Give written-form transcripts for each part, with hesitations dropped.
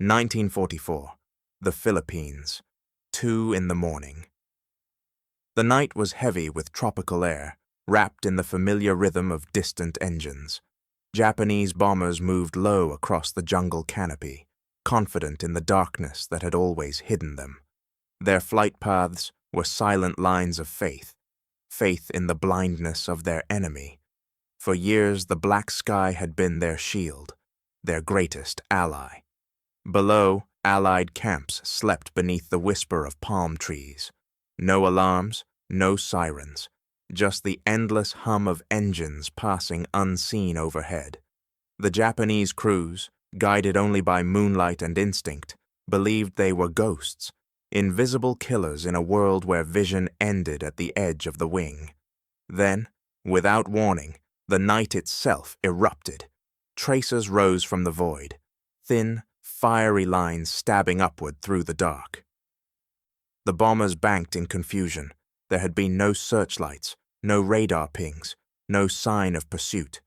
1944. The Philippines. 2 in the morning. The night was heavy with tropical air, wrapped in the familiar rhythm of distant engines. Japanese bombers moved low across the jungle canopy, confident in the darkness that had always hidden them. Their flight paths were silent lines of faith, faith in the blindness of their enemy. For years the black sky had been their shield, their greatest ally. Below, Allied camps slept beneath the whisper of palm trees. No alarms, no sirens, just the endless hum of engines passing unseen overhead. The Japanese crews, guided only by moonlight and instinct, believed they were ghosts, invisible killers in a world where vision ended at the edge of the wing. Then, without warning, the night itself erupted. Tracers rose from the void, thin, fiery lines stabbing upward through the dark. The bombers banked in confusion. There had been no searchlights, no radar pings, no sign of pursuit.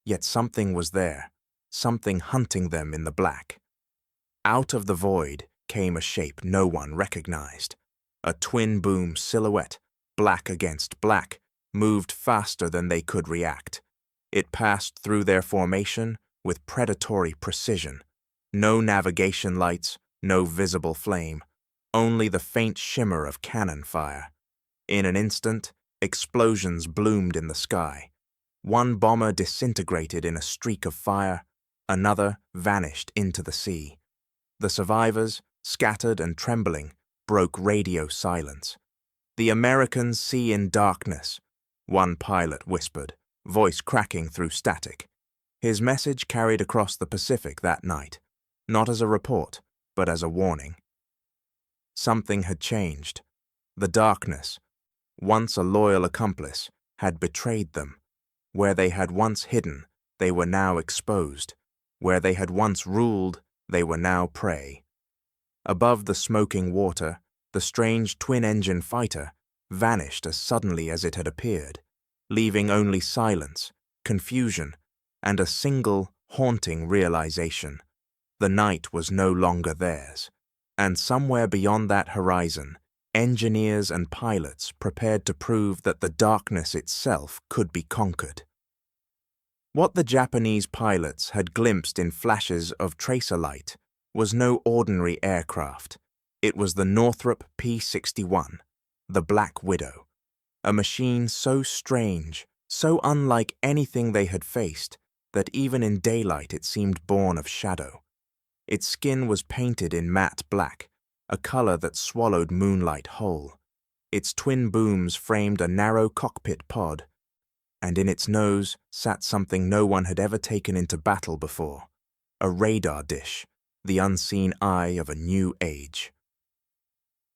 Yet something was there, something hunting them in the black. Out of the void came a shape no one recognized. A twin-boom silhouette, black against black, moved faster than they could react. It passed through their formation with predatory precision. No navigation lights, no visible flame, only the faint shimmer of cannon fire. In an instant, explosions bloomed in the sky. One bomber disintegrated in a streak of fire, another vanished into the sea. The survivors, scattered and trembling, broke radio silence. "The Americans see in darkness," one pilot whispered, voice cracking through static. His message carried across the Pacific that night, not as a report, but as a warning. Something had changed. The darkness, once a loyal accomplice, had betrayed them. Where they had once hidden, they were now exposed. Where they had once ruled, they were now prey. Above the smoking water, the strange twin-engine fighter vanished as suddenly as it had appeared, leaving only silence, confusion, and a single, haunting realization. The night was no longer theirs, and somewhere beyond that horizon, engineers and pilots prepared to prove that the darkness itself could be conquered. What the Japanese pilots had glimpsed in flashes of tracer light was no ordinary aircraft. It was the Northrop P-61, the Black Widow, a machine so strange, so unlike anything they had faced, that even in daylight it seemed born of shadow. Its skin was painted in matte black, a color that swallowed moonlight whole. Its twin booms framed a narrow cockpit pod, and in its nose sat something no one had ever taken into battle before, a radar dish, the unseen eye of a new age.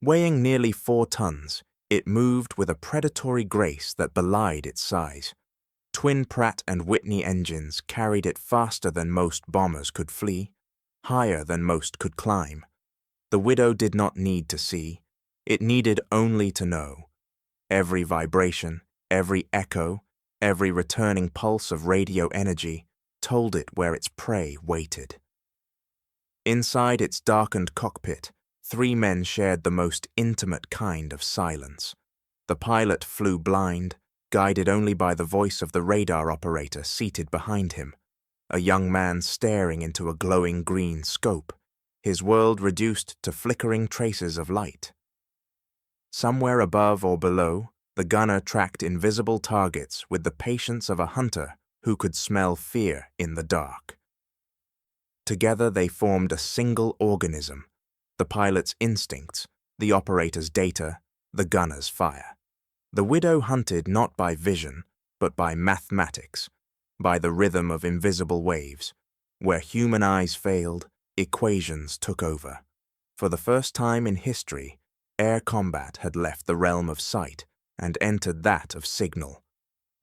Weighing nearly 4 tons, it moved with a predatory grace that belied its size. Twin Pratt & Whitney engines carried it faster than most bombers could flee, higher than most could climb. The Widow did not need to see. It needed only to know. Every vibration, every echo, every returning pulse of radio energy told it where its prey waited. Inside its darkened cockpit, 3 men shared the most intimate kind of silence. The pilot flew blind, guided only by the voice of the radar operator seated behind him, a young man staring into a glowing green scope, his world reduced to flickering traces of light. Somewhere above or below, the gunner tracked invisible targets with the patience of a hunter who could smell fear in the dark. Together they formed a single organism, the pilot's instincts, the operator's data, the gunner's fire. The Widow hunted not by vision, but by mathematics, by the rhythm of invisible waves. Where human eyes failed, equations took over. For the first time in history, air combat had left the realm of sight and entered that of signal.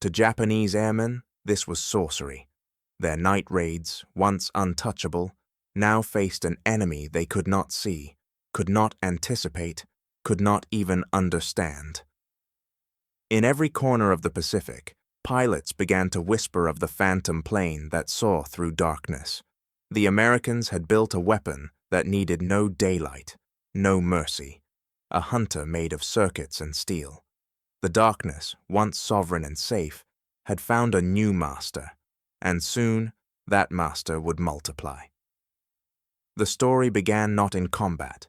To Japanese airmen, this was sorcery. Their night raids, once untouchable, now faced an enemy they could not see, could not anticipate, could not even understand. In every corner of the Pacific, pilots began to whisper of the phantom plane that saw through darkness. The Americans had built a weapon that needed no daylight, no mercy, a hunter made of circuits and steel. The darkness, once sovereign and safe, had found a new master, and soon that master would multiply. The story began not in combat,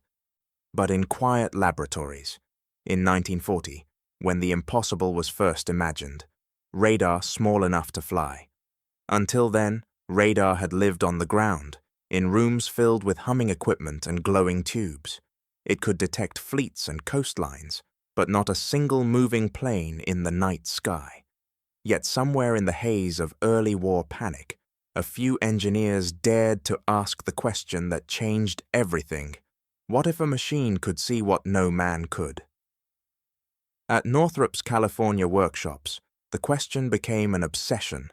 but in quiet laboratories. In 1940, when the impossible was first imagined, radar small enough to fly. Until then, radar had lived on the ground, in rooms filled with humming equipment and glowing tubes. It could detect fleets and coastlines, but not a single moving plane in the night sky. Yet somewhere in the haze of early war panic, a few engineers dared to ask the question that changed everything. What if a machine could see what no man could? At Northrop's California workshops, the question became an obsession.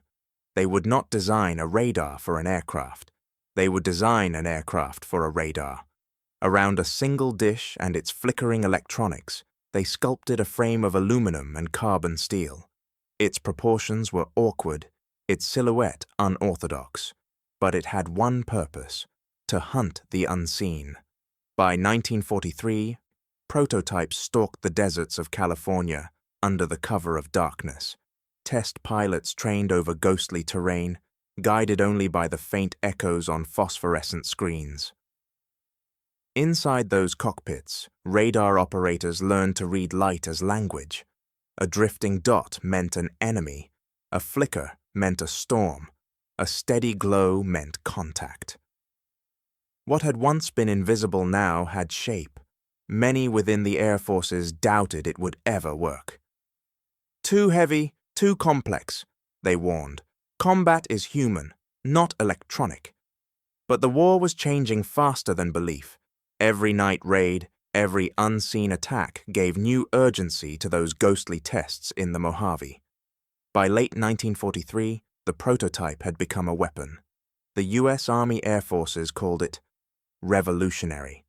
They would not design a radar for an aircraft. They would design an aircraft for a radar. Around a single dish and its flickering electronics, they sculpted a frame of aluminum and carbon steel. Its proportions were awkward, its silhouette unorthodox, but it had one purpose: to hunt the unseen. By 1943, prototypes stalked the deserts of California under the cover of darkness. Test pilots trained over ghostly terrain, guided only by the faint echoes on phosphorescent screens. Inside those cockpits, radar operators learned to read light as language. A drifting dot meant an enemy, a flicker meant a storm, a steady glow meant contact. What had once been invisible now had shape. Many within the Air Forces doubted it would ever work. Too heavy, too complex, they warned. Combat is human, not electronic. But the war was changing faster than belief. Every night raid, every unseen attack gave new urgency to those ghostly tests in the Mojave. By late 1943, the prototype had become a weapon. The U.S. Army Air Forces called it revolutionary.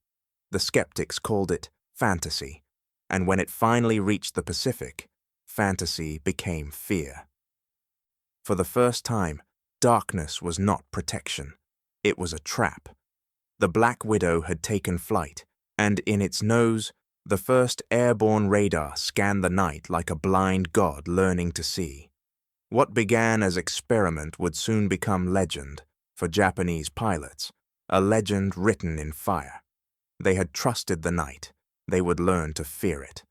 The skeptics called it fantasy. And when it finally reached the Pacific, fantasy became fear. For the first time, darkness was not protection. It was a trap. The Black Widow had taken flight, and in its nose, the first airborne radar scanned the night like a blind god learning to see. What began as experiment would soon become legend for Japanese pilots, a legend written in fire. They had trusted the night. They would learn to fear it.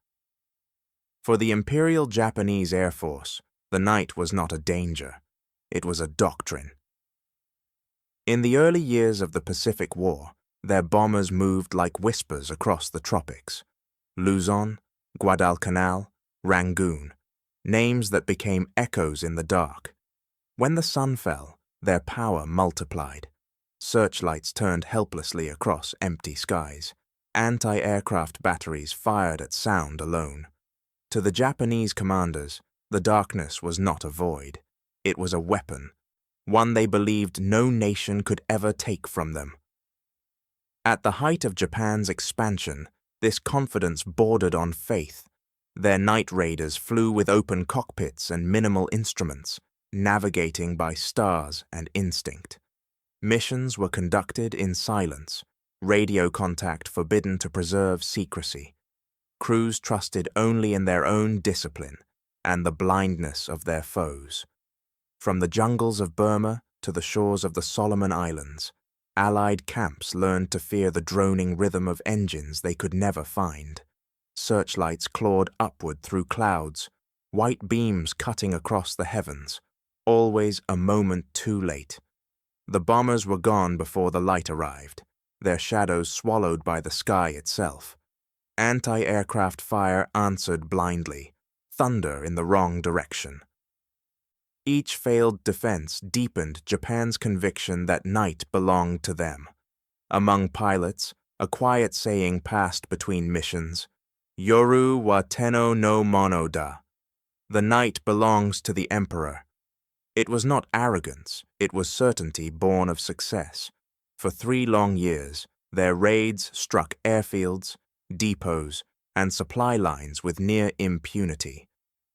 For the Imperial Japanese Air Force, the night was not a danger. It was a doctrine. In the early years of the Pacific War, their bombers moved like whispers across the tropics. Luzon, Guadalcanal, Rangoon, names that became echoes in the dark. When the sun fell, their power multiplied. Searchlights turned helplessly across empty skies. Anti-aircraft batteries fired at sound alone. To the Japanese commanders, the darkness was not a void. It was a weapon, one they believed no nation could ever take from them. At the height of Japan's expansion, this confidence bordered on faith. Their night raiders flew with open cockpits and minimal instruments, navigating by stars and instinct. Missions were conducted in silence, radio contact forbidden to preserve secrecy. Crews trusted only in their own discipline and the blindness of their foes. From the jungles of Burma to the shores of the Solomon Islands, Allied camps learned to fear the droning rhythm of engines they could never find. Searchlights clawed upward through clouds, white beams cutting across the heavens, always a moment too late. The bombers were gone before the light arrived, their shadows swallowed by the sky itself. Anti-aircraft fire answered blindly, thunder in the wrong direction. Each failed defense deepened Japan's conviction that night belonged to them. Among pilots, a quiet saying passed between missions: "Yoru wa tenno no mono da." The night belongs to the emperor. It was not arrogance, it was certainty born of success. For 3 long years, their raids struck airfields, depots, and supply lines with near impunity.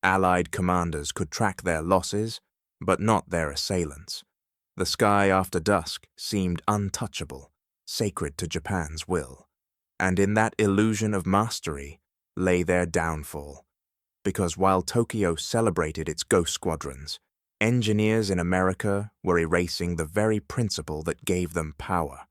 Allied commanders could track their losses, but not their assailants. The sky after dusk seemed untouchable, sacred to Japan's will. And in that illusion of mastery lay their downfall. Because while Tokyo celebrated its ghost squadrons, engineers in America were erasing the very principle that gave them power.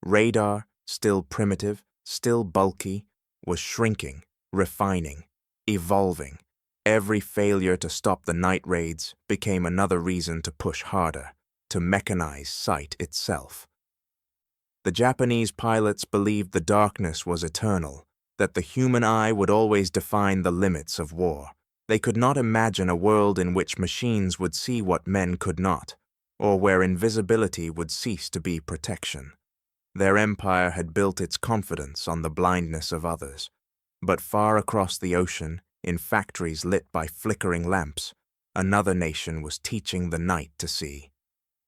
Radar, still primitive, still bulky, was shrinking, refining, evolving. Every failure to stop the night raids became another reason to push harder, to mechanize sight itself. The Japanese pilots believed the darkness was eternal, that the human eye would always define the limits of war. They could not imagine a world in which machines would see what men could not, or where invisibility would cease to be protection. Their empire had built its confidence on the blindness of others. But far across the ocean, in factories lit by flickering lamps, another nation was teaching the night to see.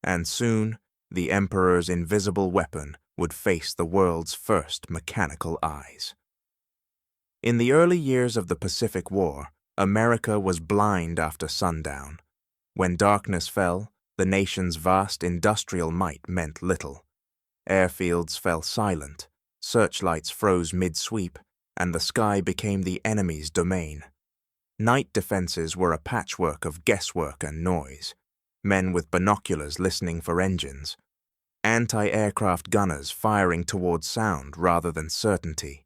And soon, the emperor's invisible weapon would face the world's first mechanical eyes. In the early years of the Pacific War, America was blind after sundown. When darkness fell, the nation's vast industrial might meant little. Airfields fell silent, searchlights froze mid-sweep, and the sky became the enemy's domain. Night defenses were a patchwork of guesswork and noise, men with binoculars listening for engines, anti-aircraft gunners firing towards sound rather than certainty.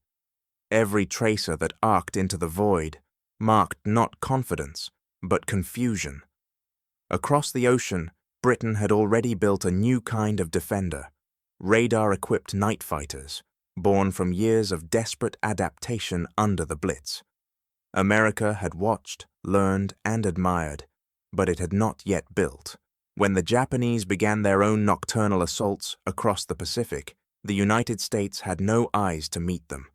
Every tracer that arced into the void marked not confidence, but confusion. Across the ocean, Britain had already built a new kind of defender, radar-equipped night fighters, born from years of desperate adaptation under the Blitz. America had watched, learned, and admired, but it had not yet built. When the Japanese began their own nocturnal assaults across the Pacific, the United States had no eyes to meet them.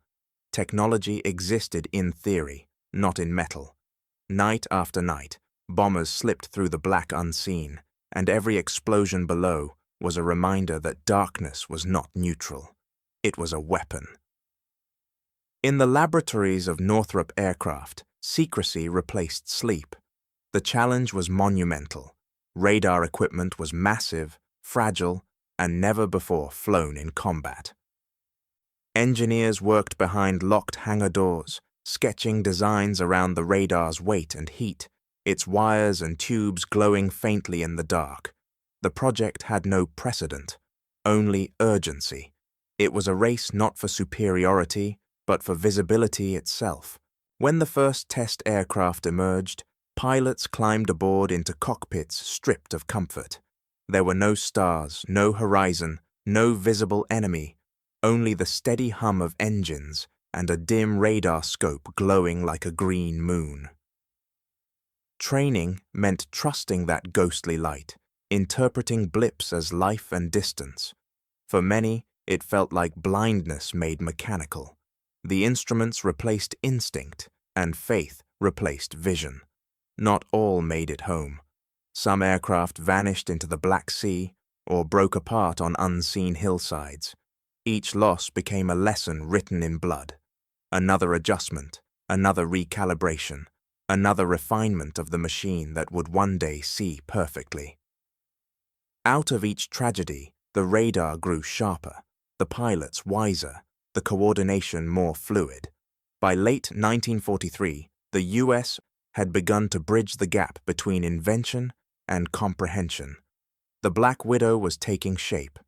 Technology existed in theory, not in metal. Night after night, bombers slipped through the black unseen, and every explosion below was a reminder that darkness was not neutral. It was a weapon. In the laboratories of Northrop Aircraft, secrecy replaced sleep. The challenge was monumental. Radar equipment was massive, fragile, and never before flown in combat. Engineers worked behind locked hangar doors, sketching designs around the radar's weight and heat, its wires and tubes glowing faintly in the dark. The project had no precedent, only urgency. It was a race not for superiority, but for visibility itself. When the first test aircraft emerged, pilots climbed aboard into cockpits stripped of comfort. There were no stars, no horizon, no visible enemy, only the steady hum of engines and a dim radar scope glowing like a green moon. Training meant trusting that ghostly light, interpreting blips as life and distance. For many, it felt like blindness made mechanical. The instruments replaced instinct, and faith replaced vision. Not all made it home. Some aircraft vanished into the Black Sea or broke apart on unseen hillsides. Each loss became a lesson written in blood. Another adjustment, another recalibration, another refinement of the machine that would one day see perfectly. Out of each tragedy, the radar grew sharper, the pilots wiser, the coordination more fluid. By late 1943, the U.S. had begun to bridge the gap between invention and comprehension. The Black Widow was taking shape,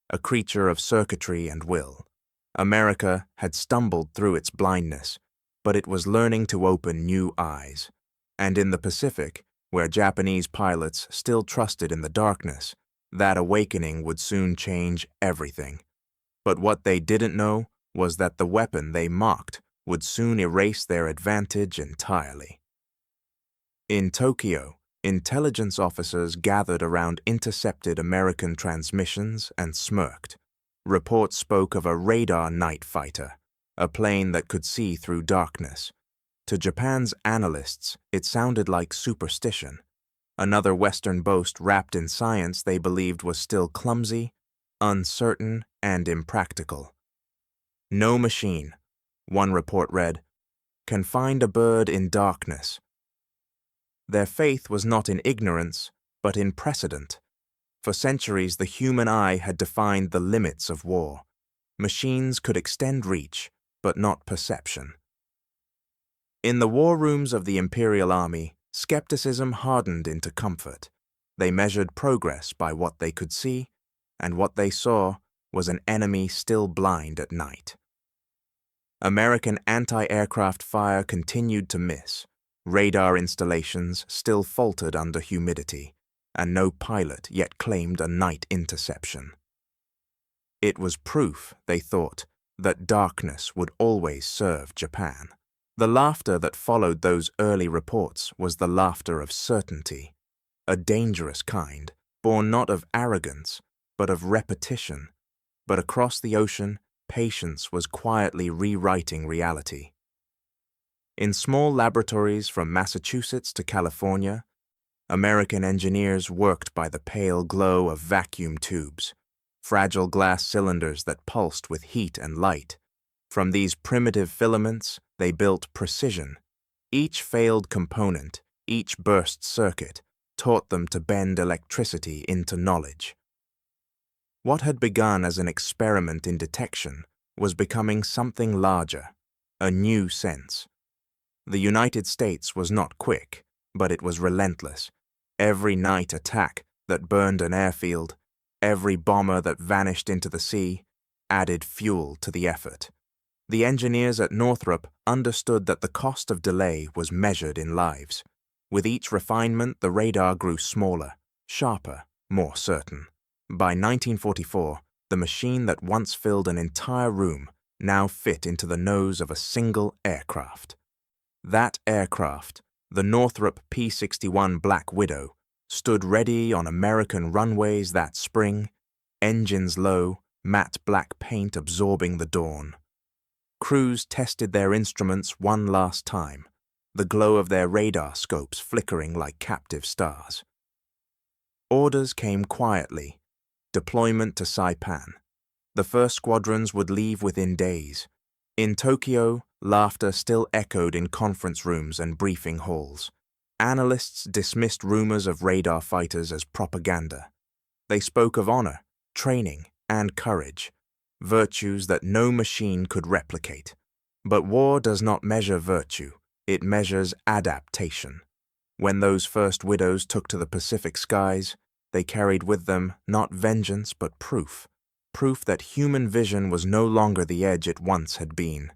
a creature of circuitry and will. America had stumbled through its blindness, but it was learning to open new eyes. And in the Pacific, where Japanese pilots still trusted in the darkness, that awakening would soon change everything. But what they didn't know was that the weapon they mocked would soon erase their advantage entirely. In Tokyo, intelligence officers gathered around intercepted American transmissions and smirked. Reports spoke of a radar night fighter, a plane that could see through darkness. To Japan's analysts, it sounded like superstition, another Western boast wrapped in science they believed was still clumsy, uncertain, and impractical. No machine, one report read, can find a bird in darkness. Their faith was not in ignorance, but in precedent. For centuries, the human eye had defined the limits of war. Machines could extend reach, but not perception. In the war rooms of the Imperial Army, skepticism hardened into comfort. They measured progress by what they could see, and what they saw was an enemy still blind at night. American anti-aircraft fire continued to miss. Radar installations still faltered under humidity, and no pilot yet claimed a night interception. It was proof, they thought, that darkness would always serve Japan. The laughter that followed those early reports was the laughter of certainty, a dangerous kind, born not of arrogance, but of repetition. But across the ocean, patience was quietly rewriting reality. In small laboratories from Massachusetts to California, American engineers worked by the pale glow of vacuum tubes, fragile glass cylinders that pulsed with heat and light. From these primitive filaments, they built precision. Each failed component, each burst circuit, taught them to bend electricity into knowledge. What had begun as an experiment in detection was becoming something larger, a new sense. The United States was not quick, but it was relentless. Every night attack that burned an airfield, every bomber that vanished into the sea, added fuel to the effort. The engineers at Northrop understood that the cost of delay was measured in lives. With each refinement, the radar grew smaller, sharper, more certain. By 1944, the machine that once filled an entire room now fit into the nose of a single aircraft. That aircraft, the Northrop P-61 Black Widow, stood ready on American runways that spring, engines low, matte black paint absorbing the dawn. Crews tested their instruments one last time, the glow of their radar scopes flickering like captive stars. Orders came quietly. Deployment to Saipan. The first squadrons would leave within days. In Tokyo, laughter still echoed in conference rooms and briefing halls. Analysts dismissed rumors of radar fighters as propaganda. They spoke of honor, training, and courage, virtues that no machine could replicate. But war does not measure virtue, it measures adaptation. When those first widows took to the Pacific skies, they carried with them not vengeance but proof that human vision was no longer the edge it once had been.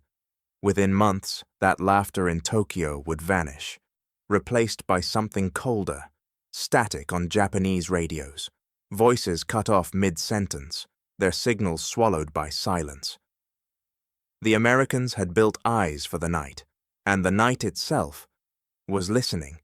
Within months, that laughter in Tokyo would vanish, replaced by something colder, static on Japanese radios, voices cut off mid-sentence, their signals swallowed by silence. The Americans had built eyes for the night, and the night itself was listening.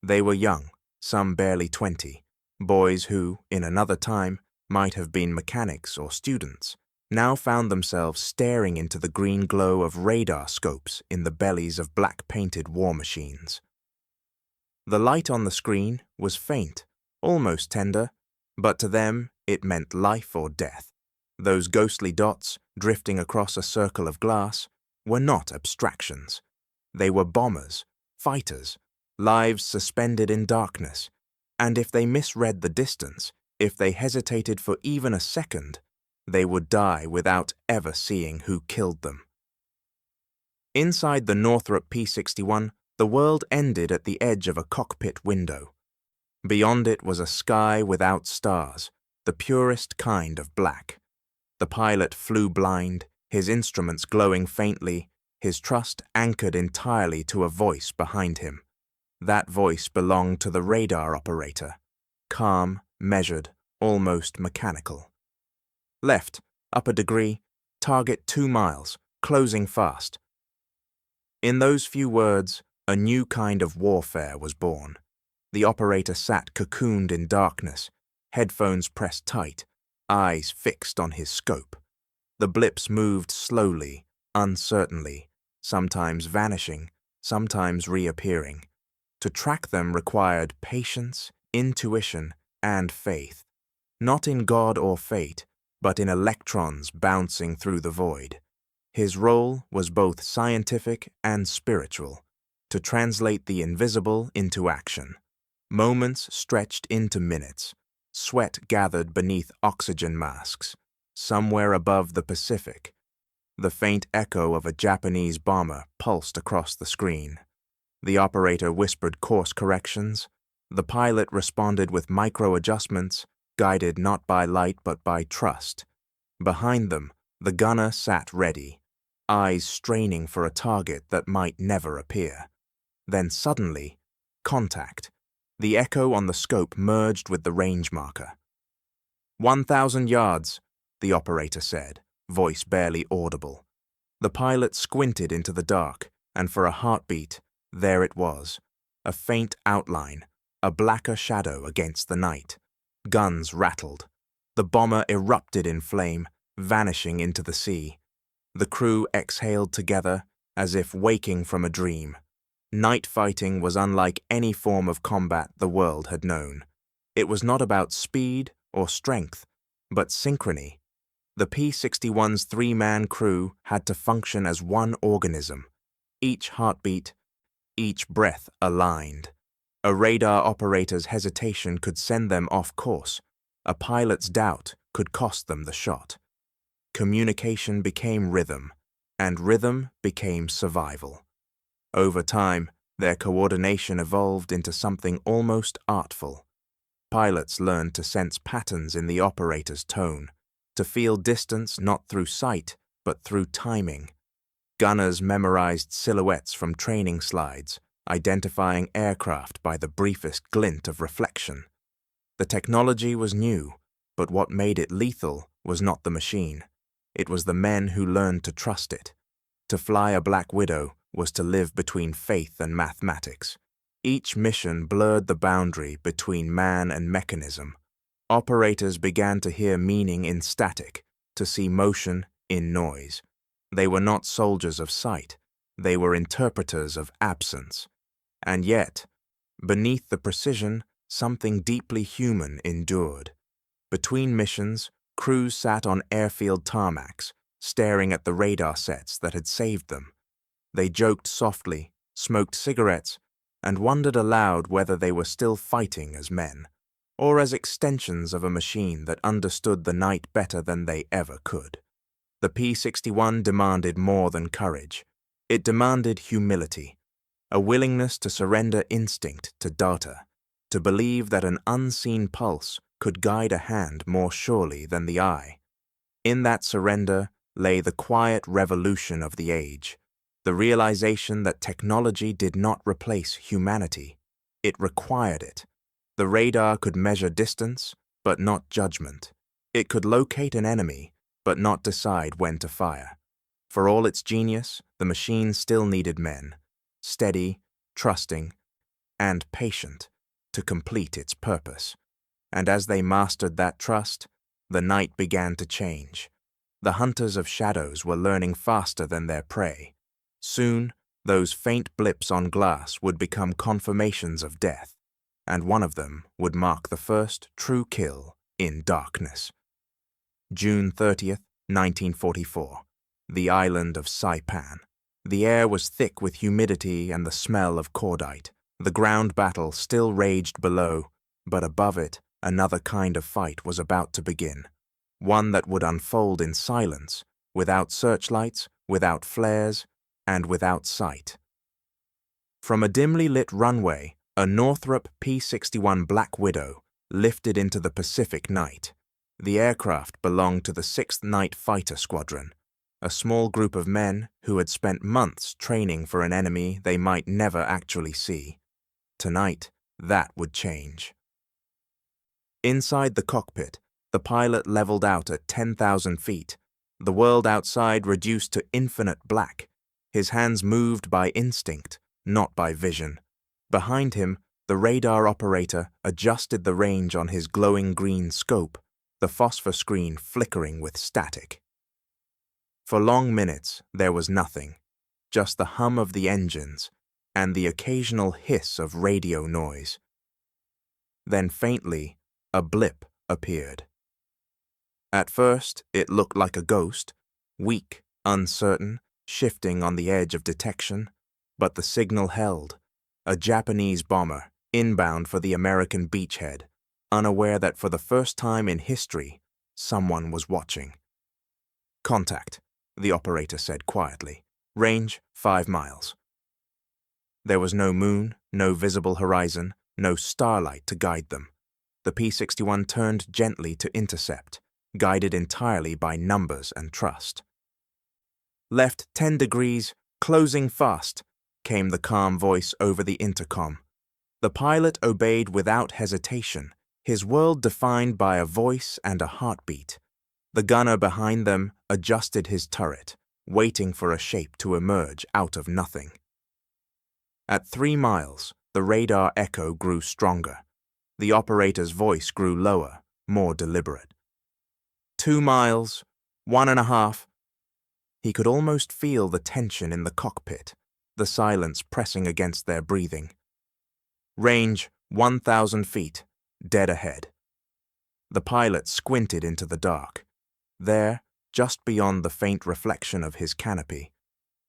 They were young, some barely 20, boys who, in another time, might have been mechanics or students, now found themselves staring into the green glow of radar scopes in the bellies of black-painted war machines. The light on the screen was faint, almost tender, but to them it meant life or death. Those ghostly dots, drifting across a circle of glass, were not abstractions. They were bombers, fighters, lives suspended in darkness, and if they misread the distance, if they hesitated for even a second, they would die without ever seeing who killed them. Inside the Northrop P-61, the world ended at the edge of a cockpit window. Beyond it was a sky without stars, the purest kind of black. The pilot flew blind, his instruments glowing faintly, his trust anchored entirely to a voice behind him. That voice belonged to the radar operator, calm, measured, almost mechanical. Left, up a degree, target 2 miles, closing fast. In those few words, a new kind of warfare was born. The operator sat cocooned in darkness, headphones pressed tight, eyes fixed on his scope. The blips moved slowly, uncertainly, sometimes vanishing, sometimes reappearing. To track them required patience, intuition, and faith, not in God or fate, but in electrons bouncing through the void. His role was both scientific and spiritual, to translate the invisible into action. Moments stretched into minutes, sweat gathered beneath oxygen masks, somewhere above the Pacific, the faint echo of a Japanese bomber pulsed across the screen. The operator whispered course corrections. The pilot responded with micro-adjustments, guided not by light but by trust. Behind them, the gunner sat ready, eyes straining for a target that might never appear. Then suddenly, contact. The echo on the scope merged with the range marker. 1,000 yards, the operator said, voice barely audible. The pilot squinted into the dark, and for a heartbeat, there it was, a faint outline, a blacker shadow against the night. Guns rattled. The bomber erupted in flame, vanishing into the sea. The crew exhaled together, as if waking from a dream. Night fighting was unlike any form of combat the world had known. It was not about speed or strength, but synchrony. The P-61's three-man crew had to function as one organism, each heartbeat, each breath aligned. A radar operator's hesitation could send them off course. A pilot's doubt could cost them the shot. Communication became rhythm, and rhythm became survival. Over time, their coordination evolved into something almost artful. Pilots learned to sense patterns in the operator's tone, to feel distance not through sight, but through timing. Gunners memorized silhouettes from training slides, identifying aircraft by the briefest glint of reflection. The technology was new, but what made it lethal was not the machine. It was the men who learned to trust it. To fly a Black Widow was to live between faith and mathematics. Each mission blurred the boundary between man and mechanism. Operators began to hear meaning in static, to see motion in noise. They were not soldiers of sight. They were interpreters of absence. And yet, beneath the precision, something deeply human endured. Between missions, crews sat on airfield tarmacs, staring at the radar sets that had saved them. They joked softly, smoked cigarettes, and wondered aloud whether they were still fighting as men, or as extensions of a machine that understood the night better than they ever could. The P-61 demanded more than courage. It demanded humility, a willingness to surrender instinct to data, to believe that an unseen pulse could guide a hand more surely than the eye. In that surrender lay the quiet revolution of the age, the realization that technology did not replace humanity. It required it. The radar could measure distance, but not judgment. It could locate an enemy, but not decide when to fire. For all its genius, the machine still needed men, steady, trusting, and patient, to complete its purpose. And as they mastered that trust, the night began to change. The hunters of shadows were learning faster than their prey. Soon, those faint blips on glass would become confirmations of death, and one of them would mark the first true kill in darkness. June 30th, 1944. The island of Saipan. The air was thick with humidity and the smell of cordite. The ground battle still raged below, but above it, another kind of fight was about to begin. One that would unfold in silence, without searchlights, without flares, and without sight. From a dimly lit runway, a Northrop P-61 Black Widow lifted into the Pacific night. The aircraft belonged to the 6th Night Fighter Squadron, a small group of men who had spent months training for an enemy they might never actually see. Tonight, that would change. Inside the cockpit, the pilot leveled out at 10,000 feet, the world outside reduced to infinite black. His hands moved by instinct, not by vision. Behind him, the radar operator adjusted the range on his glowing green scope, the phosphor screen flickering with static. For long minutes, there was nothing, just the hum of the engines and the occasional hiss of radio noise. Then faintly, a blip appeared. At first, it looked like a ghost, weak, uncertain, shifting on the edge of detection, but the signal held. A Japanese bomber, inbound for the American beachhead, unaware that for the first time in history, someone was watching. Contact, the operator said quietly. Range 5 miles. There was no moon, no visible horizon, no starlight to guide them. The P-61 turned gently to intercept, guided entirely by numbers and trust. Left 10 degrees, closing fast, came the calm voice over the intercom. The pilot obeyed without hesitation, his world defined by a voice and a heartbeat. The gunner behind them adjusted his turret, waiting for a shape to emerge out of nothing. At 3 miles, the radar echo grew stronger. The operator's voice grew lower, more deliberate. 2 miles, 1.5. He could almost feel the tension in the cockpit, the silence pressing against their breathing. Range 1,000 feet, dead ahead. The pilot squinted into the dark. There, just beyond the faint reflection of his canopy,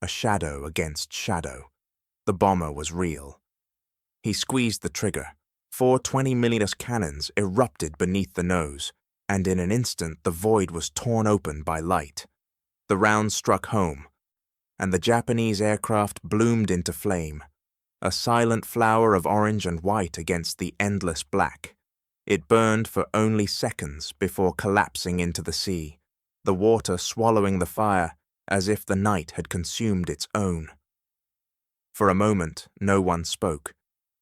a shadow against shadow. The bomber was real. He squeezed the trigger. 4 20mm cannons erupted beneath the nose, and in an instant the void was torn open by light. The rounds struck home, and the Japanese aircraft bloomed into flame, a silent flower of orange and white against the endless black. It burned for only seconds before collapsing into the sea, the water swallowing the fire as if the night had consumed its own. For a moment, no one spoke.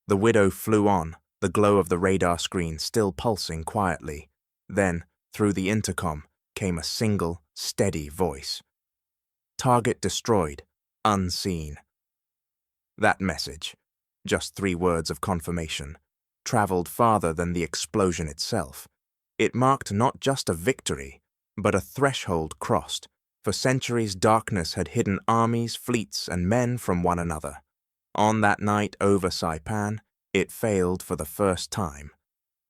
The Widow flew on, the glow of the radar screen still pulsing quietly. Then, through the intercom, came a single, steady voice. Target destroyed, unseen. That message, just 3 words of confirmation, traveled farther than the explosion itself. It marked not just a victory, but a threshold crossed. For centuries, darkness had hidden armies, fleets, and men from one another. On that night over Saipan, it failed for the first time.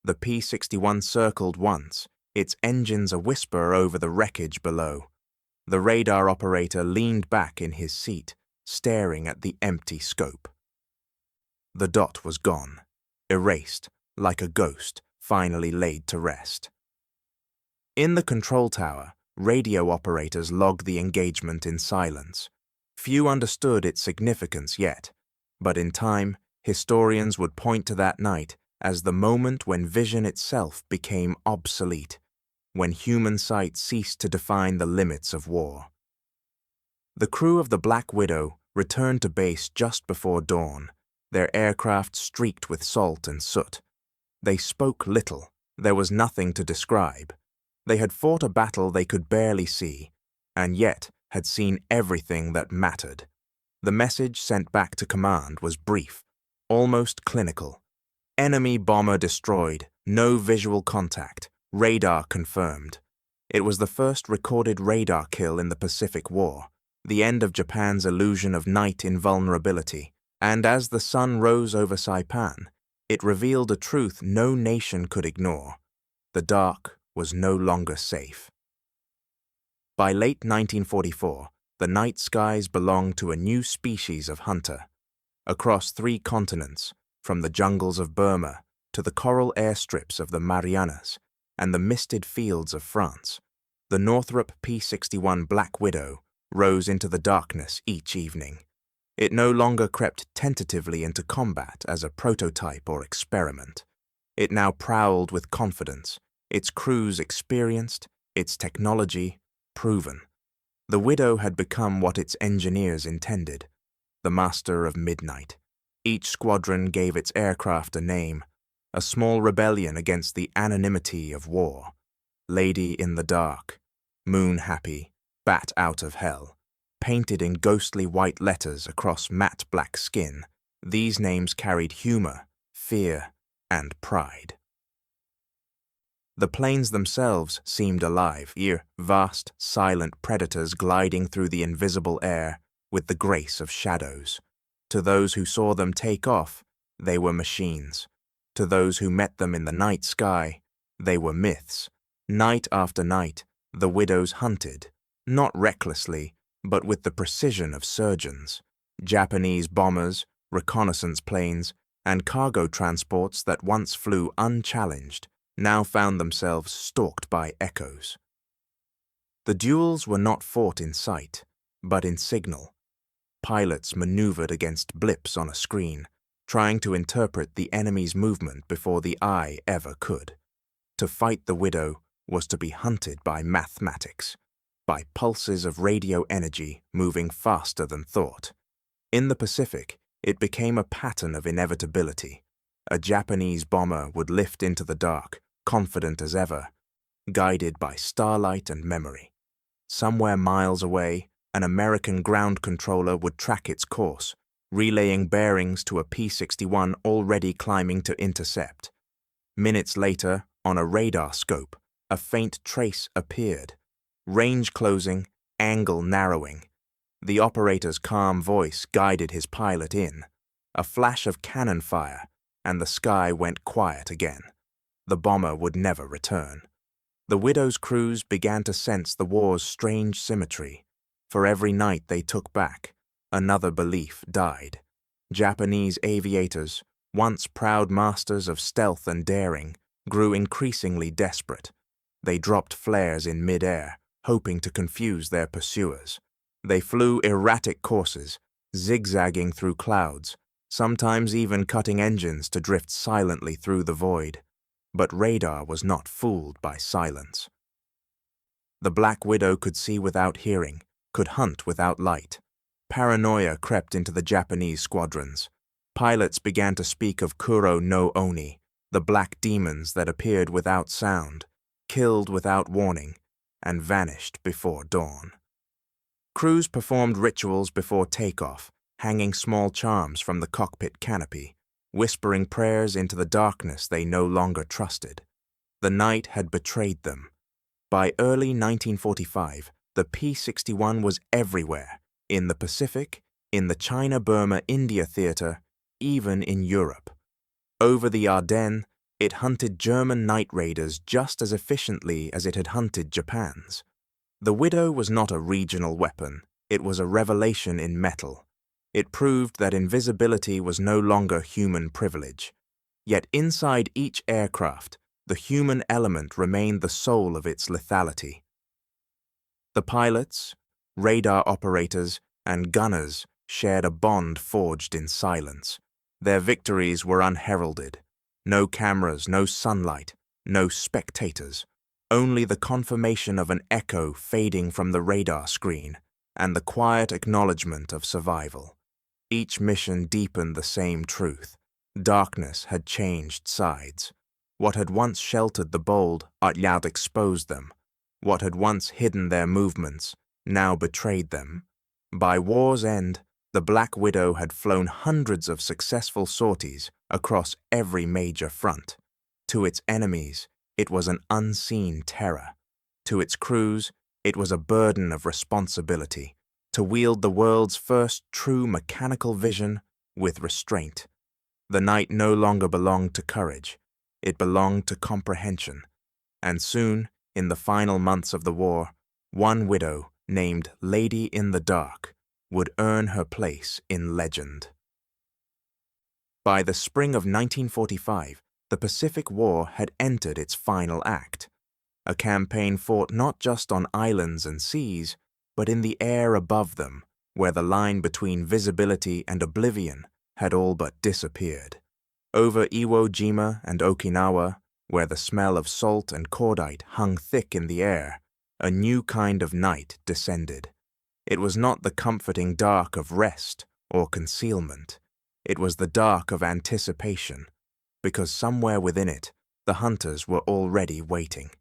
The P-61 circled once, its engines a whisper over the wreckage below. The radar operator leaned back in his seat, staring at the empty scope. The dot was gone, erased, like a ghost finally laid to rest. In the control tower, radio operators logged the engagement in silence. Few understood its significance yet, but in time, historians would point to that night as the moment when vision itself became obsolete, when human sight ceased to define the limits of war. The crew of the Black Widow returned to base just before dawn, their aircraft streaked with salt and soot. They spoke little, there was nothing to describe. They had fought a battle they could barely see, and yet had seen everything that mattered. The message sent back to command was brief, almost clinical. Enemy bomber destroyed, no visual contact, radar confirmed. It was the first recorded radar kill in the Pacific War, the end of Japan's illusion of night invulnerability, and as the sun rose over Saipan, it revealed a truth no nation could ignore. The dark was no longer safe. By late 1944, the night skies belonged to a new species of hunter. Across 3 continents, from the jungles of Burma to the coral airstrips of the Marianas and the misted fields of France, the Northrop P-61 Black Widow rose into the darkness each evening. It no longer crept tentatively into combat as a prototype or experiment. It now prowled with confidence, its crews experienced, its technology proven. The Widow had become what its engineers intended, the master of midnight. Each squadron gave its aircraft a name, a small rebellion against the anonymity of war. Lady in the Dark, Moon Happy, Bat Out of Hell. Painted in ghostly white letters across matte black skin, these names carried humor, fear, and pride. The planes themselves seemed alive, vast, silent predators gliding through the invisible air with the grace of shadows. To those who saw them take off, they were machines. To those who met them in the night sky, they were myths. Night after night, the Widows hunted, not recklessly, but with the precision of surgeons. Japanese bombers, reconnaissance planes, and cargo transports that once flew unchallenged now found themselves stalked by echoes. The duels were not fought in sight, but in signal. Pilots maneuvered against blips on a screen, trying to interpret the enemy's movement before the eye ever could. To fight the Widow was to be hunted by mathematics, by pulses of radio energy moving faster than thought. In the Pacific, it became a pattern of inevitability. A Japanese bomber would lift into the dark, confident as ever, guided by starlight and memory. Somewhere miles away, an American ground controller would track its course, relaying bearings to a P-61 already climbing to intercept. Minutes later, on a radar scope, a faint trace appeared. Range closing, angle narrowing. The operator's calm voice guided his pilot in. A flash of cannon fire, and the sky went quiet again. The bomber would never return. The Widow's crews began to sense the war's strange symmetry. For every night they took back, another belief died. Japanese aviators, once proud masters of stealth and daring, grew increasingly desperate. They dropped flares in mid-air, hoping to confuse their pursuers. They flew erratic courses, zigzagging through clouds, sometimes even cutting engines to drift silently through the void. But radar was not fooled by silence. The Black Widow could see without hearing, could hunt without light. Paranoia crept into the Japanese squadrons. Pilots began to speak of Kuro no Oni, the black demons that appeared without sound, killed without warning, and vanished before dawn. Crews performed rituals before takeoff, hanging small charms from the cockpit canopy, whispering prayers into the darkness they no longer trusted. The night had betrayed them. By early 1945, the P-61 was everywhere, in the Pacific, in the China-Burma-India theater, even in Europe. Over the Ardennes, it hunted German night raiders just as efficiently as it had hunted Japan's. The Widow was not a regional weapon, it was a revelation in metal. It proved that invisibility was no longer human privilege. Yet inside each aircraft, the human element remained the soul of its lethality. The pilots, radar operators, and gunners shared a bond forged in silence. Their victories were unheralded. No cameras, no sunlight, no spectators. Only the confirmation of an echo fading from the radar screen and the quiet acknowledgement of survival. Each mission deepened the same truth. Darkness had changed sides. What had once sheltered the bold had exposed them. What had once hidden their movements now betrayed them. By war's end, the Black Widow had flown hundreds of successful sorties across every major front. To its enemies, it was an unseen terror. To its crews, it was a burden of responsibility, to wield the world's first true mechanical vision with restraint. The night no longer belonged to courage, it belonged to comprehension. And soon, in the final months of the war, one widow named Lady in the Dark would earn her place in legend. By the spring of 1945, the Pacific War had entered its final act, a campaign fought not just on islands and seas, but in the air above them, where the line between visibility and oblivion had all but disappeared. Over Iwo Jima and Okinawa, where the smell of salt and cordite hung thick in the air, a new kind of night descended. It was not the comforting dark of rest or concealment. It was the dark of anticipation, because somewhere within it, the hunters were already waiting.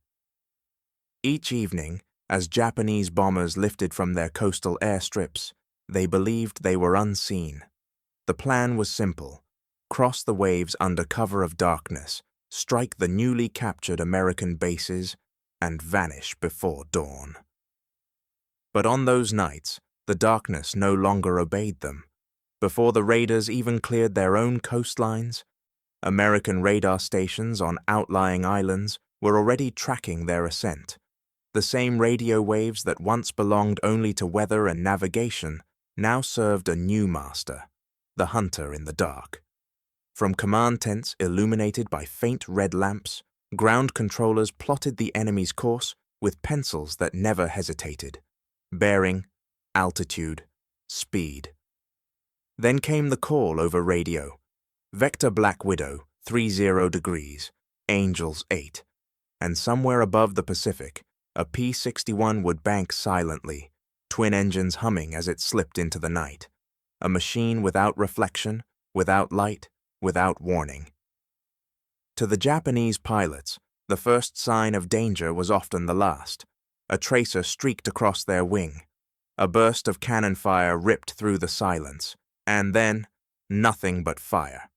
Each evening, as Japanese bombers lifted from their coastal airstrips, they believed they were unseen. The plan was simple: cross the waves under cover of darkness, strike the newly captured American bases, and vanish before dawn. But on those nights, the darkness no longer obeyed them. Before the raiders even cleared their own coastlines, American radar stations on outlying islands were already tracking their ascent. The same radio waves that once belonged only to weather and navigation now served a new master, the hunter in the dark. From command tents illuminated by faint red lamps, ground controllers plotted the enemy's course with pencils that never hesitated. Bearing, altitude, speed. Then came the call over radio. Vector Black Widow, 30 degrees, Angels 8. And somewhere above the Pacific, a P-61 would bank silently, twin engines humming as it slipped into the night. A machine without reflection, without light, without warning. To the Japanese pilots, the first sign of danger was often the last. A tracer streaked across their wing. A burst of cannon fire ripped through the silence, and then, nothing but fire.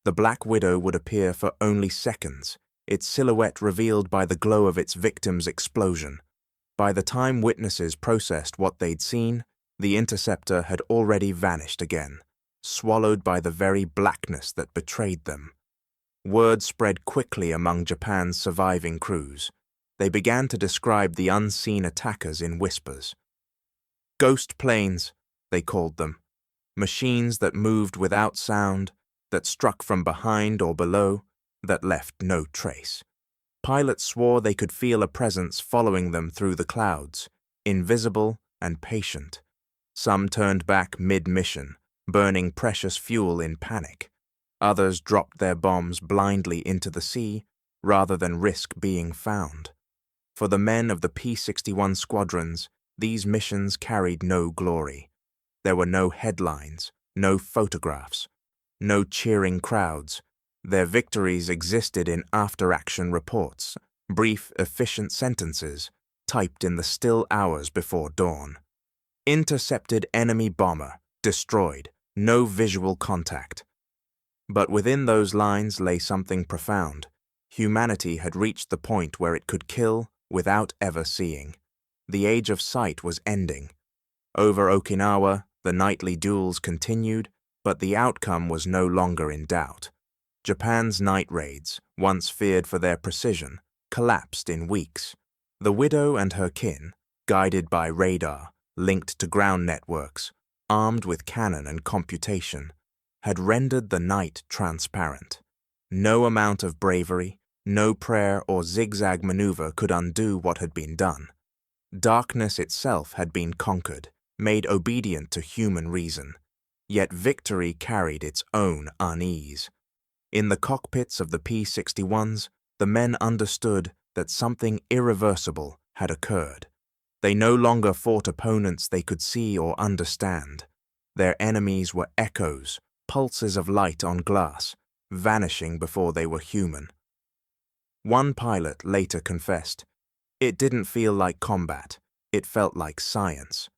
The Black Widow would appear for only seconds, its silhouette revealed by the glow of its victim's explosion. By the time witnesses processed what they'd seen, the interceptor had already vanished again, swallowed by the very blackness that betrayed them. Word spread quickly among Japan's surviving crews. They began to describe the unseen attackers in whispers. Ghost planes, they called them. Machines that moved without sound, that struck from behind or below, that left no trace. Pilots swore they could feel a presence following them through the clouds, invisible and patient. Some turned back mid-mission, burning precious fuel in panic. Others dropped their bombs blindly into the sea rather than risk being found. For the men of the P-61 squadrons, these missions carried no glory. There were no headlines, no photographs, no cheering crowds. Their victories existed in after-action reports, brief, efficient sentences typed in the still hours before dawn. Intercepted enemy bomber, destroyed, no visual contact. But within those lines lay something profound. Humanity had reached the point where it could kill without ever seeing. The age of sight was ending. Over Okinawa, the nightly duels continued, but the outcome was no longer in doubt. Japan's night raids, once feared for their precision, collapsed in weeks. The Widow and her kin, guided by radar, linked to ground networks, armed with cannon and computation, had rendered the night transparent. No amount of bravery, no prayer or zigzag maneuver could undo what had been done. Darkness itself had been conquered, made obedient to human reason. Yet victory carried its own unease. In the cockpits of the P-61s, the men understood that something irreversible had occurred. They no longer fought opponents they could see or understand. Their enemies were echoes, pulses of light on glass, vanishing before they were human. One pilot later confessed, "It didn't feel like combat, it felt like science."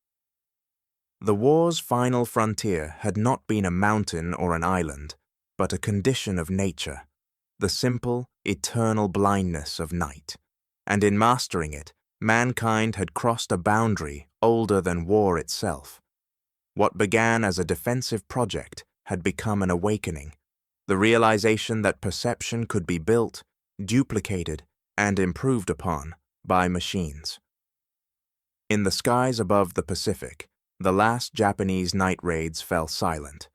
The war's final frontier had not been a mountain or an island, but a condition of nature, the simple, eternal blindness of night. And in mastering it, mankind had crossed a boundary older than war itself. What began as a defensive project had become an awakening, the realization that perception could be built, duplicated, and improved upon by machines. In the skies above the Pacific, the last Japanese night raids fell silent.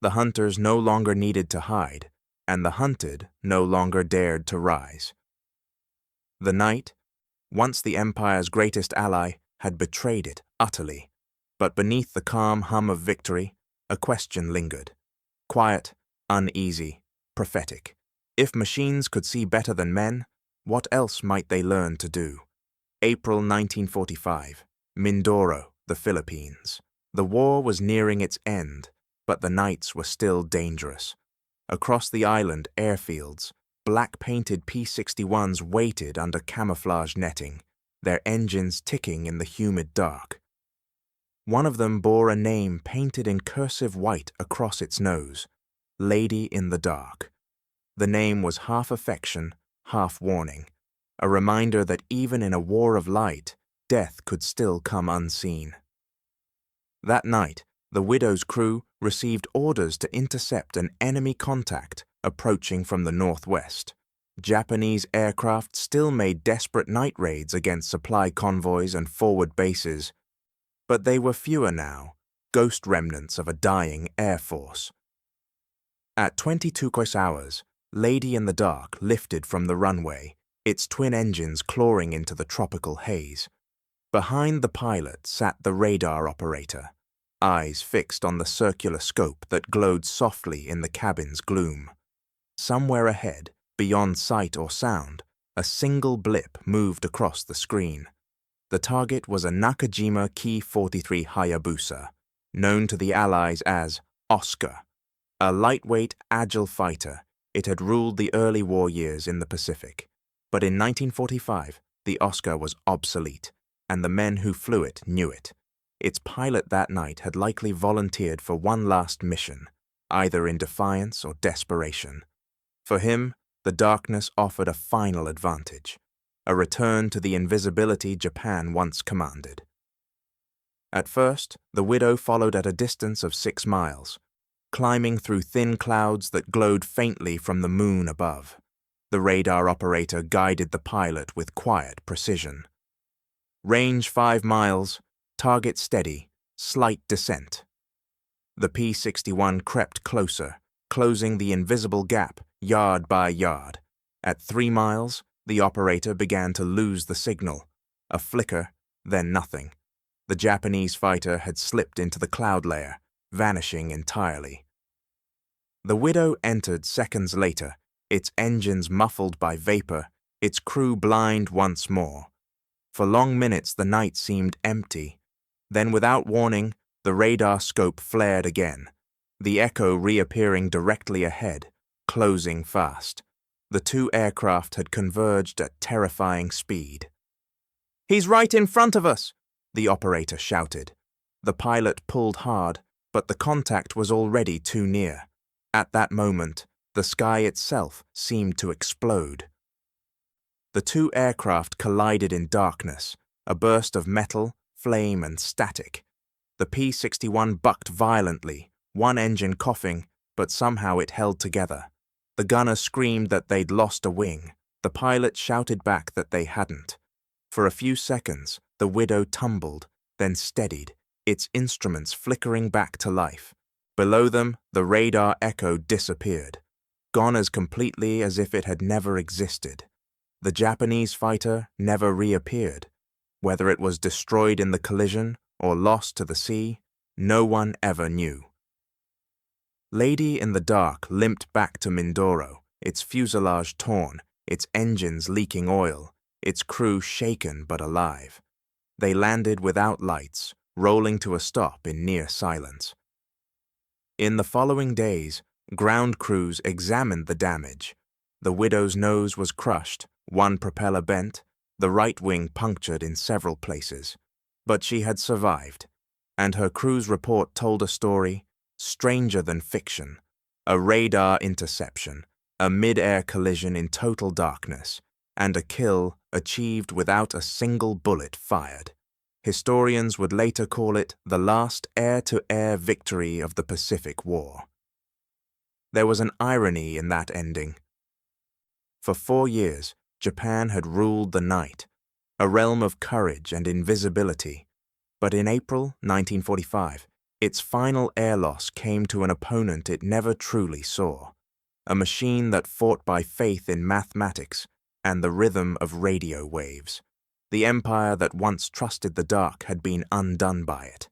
The hunters no longer needed to hide, and the hunted no longer dared to rise. The night, once the Empire's greatest ally, had betrayed it utterly, but beneath the calm hum of victory, a question lingered. Quiet, uneasy, prophetic. If machines could see better than men, what else might they learn to do? April 1945, Mindoro, the Philippines. The war was nearing its end, but the nights were still dangerous. Across the island airfields, black-painted P-61s waited under camouflage netting, their engines ticking in the humid dark. One of them bore a name painted in cursive white across its nose, Lady in the Dark. The name was half affection, half warning, a reminder that even in a war of light, death could still come unseen. That night, the Widow's crew received orders to intercept an enemy contact approaching from the northwest. Japanese aircraft still made desperate night raids against supply convoys and forward bases, but they were fewer now, ghost remnants of a dying air force. At 22 hours, Lady in the Dark lifted from the runway, its twin engines clawing into the tropical haze. Behind the pilot sat the radar operator, eyes fixed on the circular scope that glowed softly in the cabin's gloom. Somewhere ahead, beyond sight or sound, a single blip moved across the screen. The target was a Nakajima Ki-43 Hayabusa, known to the Allies as Oscar. A lightweight, agile fighter, it had ruled the early war years in the Pacific. But in 1945, the Oscar was obsolete, and the men who flew it knew it. Its pilot that night had likely volunteered for one last mission, either in defiance or desperation. For him, the darkness offered a final advantage, a return to the invisibility Japan once commanded. At first, the Widow followed at a distance of 6 miles, climbing through thin clouds that glowed faintly from the moon above. The radar operator guided the pilot with quiet precision. Range 5 miles, target steady, slight descent. The P-61 crept closer, closing the invisible gap yard by yard. At 3 miles, the operator began to lose the signal. A flicker, then nothing. The Japanese fighter had slipped into the cloud layer, vanishing entirely. The Widow entered seconds later, its engines muffled by vapor, its crew blind once more. For long minutes the night seemed empty. Then without warning, the radar scope flared again, the echo reappearing directly ahead, closing fast. The two aircraft had converged at terrifying speed. "He's right in front of us!" the operator shouted. The pilot pulled hard, but the contact was already too near. At that moment, the sky itself seemed to explode. The two aircraft collided in darkness, a burst of metal, flame, and static. The P-61 bucked violently, one engine coughing, but somehow it held together. The gunner screamed that they'd lost a wing. The pilot shouted back that they hadn't. For a few seconds, the Widow tumbled, then steadied, its instruments flickering back to life. Below them, the radar echo disappeared, gone as completely as if it had never existed. The Japanese fighter never reappeared. Whether it was destroyed in the collision or lost to the sea, no one ever knew. Lady in the Dark limped back to Mindoro, its fuselage torn, its engines leaking oil, its crew shaken but alive. They landed without lights, rolling to a stop in near silence. In the following days, ground crews examined the damage. The Widow's nose was crushed, one propeller bent, the right wing punctured in several places. But she had survived, and her crew's report told a story stranger than fiction, a radar interception, a mid-air collision in total darkness, and a kill achieved without a single bullet fired. Historians would later call it the last air-to-air victory of the Pacific War. There was an irony in that ending. For 4 years, Japan had ruled the night, a realm of courage and invisibility. But in April 1945, its final air loss came to an opponent it never truly saw, a machine that fought by faith in mathematics and the rhythm of radio waves. The empire that once trusted the dark had been undone by it.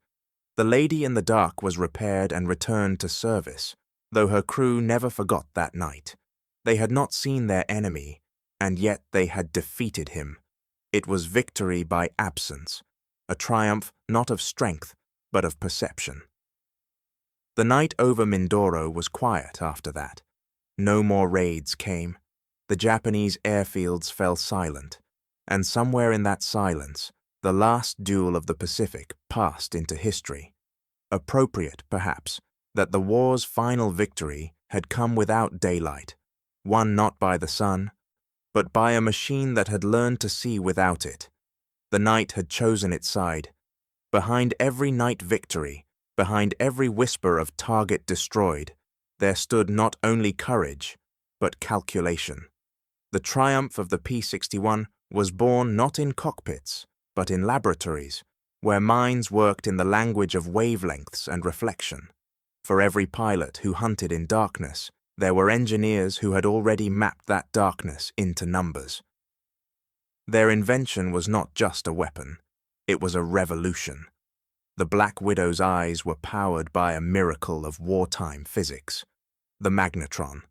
The Lady in the Dark was repaired and returned to service, though her crew never forgot that night. They had not seen their enemy, and yet they had defeated him. It was victory by absence, a triumph not of strength, but of perception. The night over Mindoro was quiet after that. No more raids came. The Japanese airfields fell silent, and somewhere in that silence, the last duel of the Pacific passed into history. Appropriate, perhaps, that the war's final victory had come without daylight, won not by the sun, but by a machine that had learned to see without it. The night had chosen its side. Behind every night victory, behind every whisper of target destroyed, there stood not only courage, but calculation. The triumph of the P-61 was born not in cockpits, but in laboratories, where minds worked in the language of wavelengths and reflection. For every pilot who hunted in darkness, there were engineers who had already mapped that darkness into numbers. Their invention was not just a weapon, it was a revolution. The Black Widow's eyes were powered by a miracle of wartime physics, the magnetron,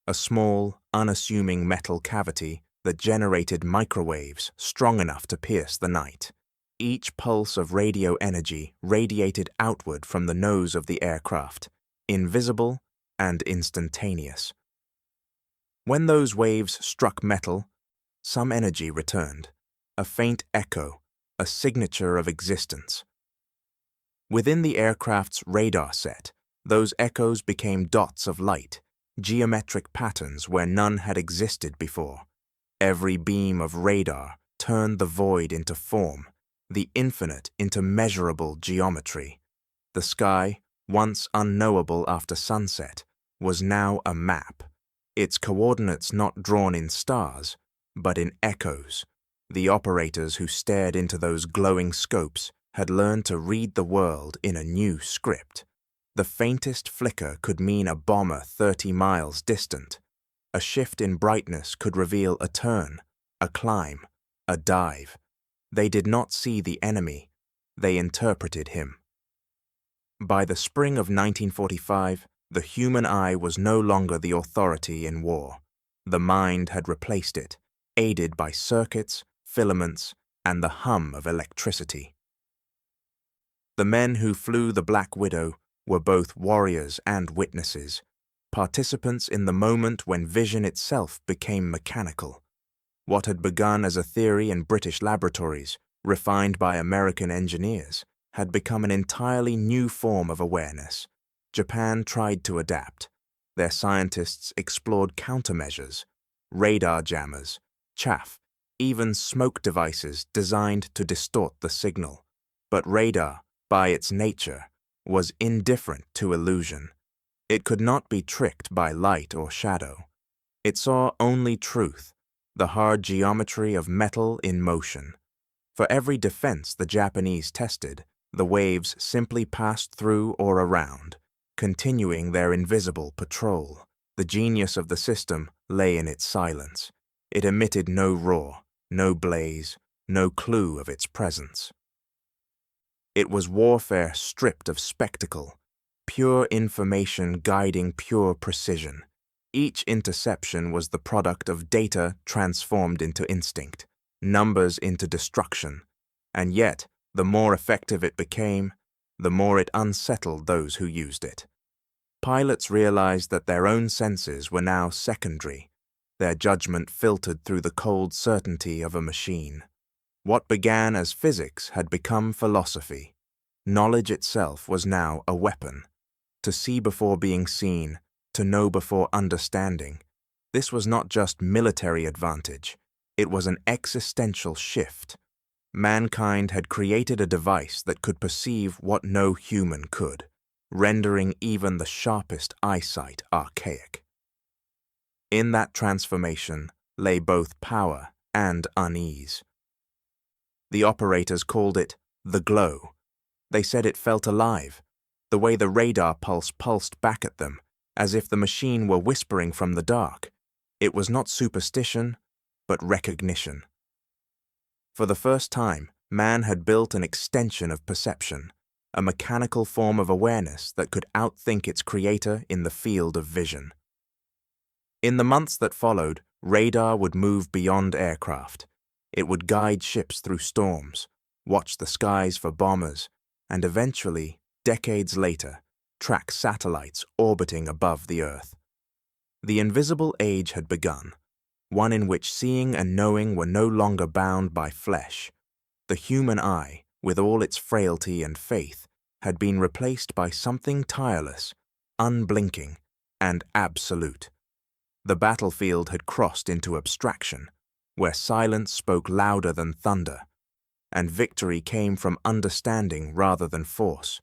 a small, unassuming metal cavity that generated microwaves strong enough to pierce the night. Each pulse of radio energy radiated outward from the nose of the aircraft, invisible and instantaneous. When those waves struck metal, some energy returned, a faint echo, a signature of existence. Within the aircraft's radar set, those echoes became dots of light, geometric patterns where none had existed before. Every beam of radar turned the void into form, the infinite into measurable geometry. The sky, once unknowable after sunset, was now a map, its coordinates not drawn in stars, but in echoes. The operators who stared into those glowing scopes had learned to read the world in a new script. The faintest flicker could mean a bomber 30 miles distant. A shift in brightness could reveal a turn, a climb, a dive. They did not see the enemy, they interpreted him. By the spring of 1945, the human eye was no longer the authority in war. The mind had replaced it, aided by circuits, filaments, and the hum of electricity. The men who flew the Black Widow were both warriors and witnesses, participants in the moment when vision itself became mechanical. What had begun as a theory in British laboratories, refined by American engineers, had become an entirely new form of awareness. Japan tried to adapt. Their scientists explored countermeasures, radar jammers, chaff, even smoke devices designed to distort the signal. But radar, by its nature, was indifferent to illusion. It could not be tricked by light or shadow. It saw only truth, the hard geometry of metal in motion. For every defense the Japanese tested, the waves simply passed through or around, continuing their invisible patrol. The genius of the system lay in its silence. It emitted no roar, no blaze, no clue of its presence. It was warfare stripped of spectacle, pure information guiding pure precision. Each interception was the product of data transformed into instinct, numbers into destruction, and yet, the more effective it became, the more it unsettled those who used it. Pilots realized that their own senses were now secondary, their judgment filtered through the cold certainty of a machine. What began as physics had become philosophy. Knowledge itself was now a weapon. To see before being seen, to know before understanding. This was not just military advantage, it was an existential shift. Mankind had created a device that could perceive what no human could, rendering even the sharpest eyesight archaic. In that transformation lay both power and unease. The operators called it the glow. They said it felt alive, the way the radar pulse pulsed back at them, as if the machine were whispering from the dark. It was not superstition, but recognition. For the first time, man had built an extension of perception, a mechanical form of awareness that could outthink its creator in the field of vision. In the months that followed, radar would move beyond aircraft. It would guide ships through storms, watch the skies for bombers, and eventually, decades later, track satellites orbiting above the Earth. The invisible age had begun, one in which seeing and knowing were no longer bound by flesh. The human eye, with all its frailty and faith, had been replaced by something tireless, unblinking, and absolute. The battlefield had crossed into abstraction, where silence spoke louder than thunder, and victory came from understanding rather than force.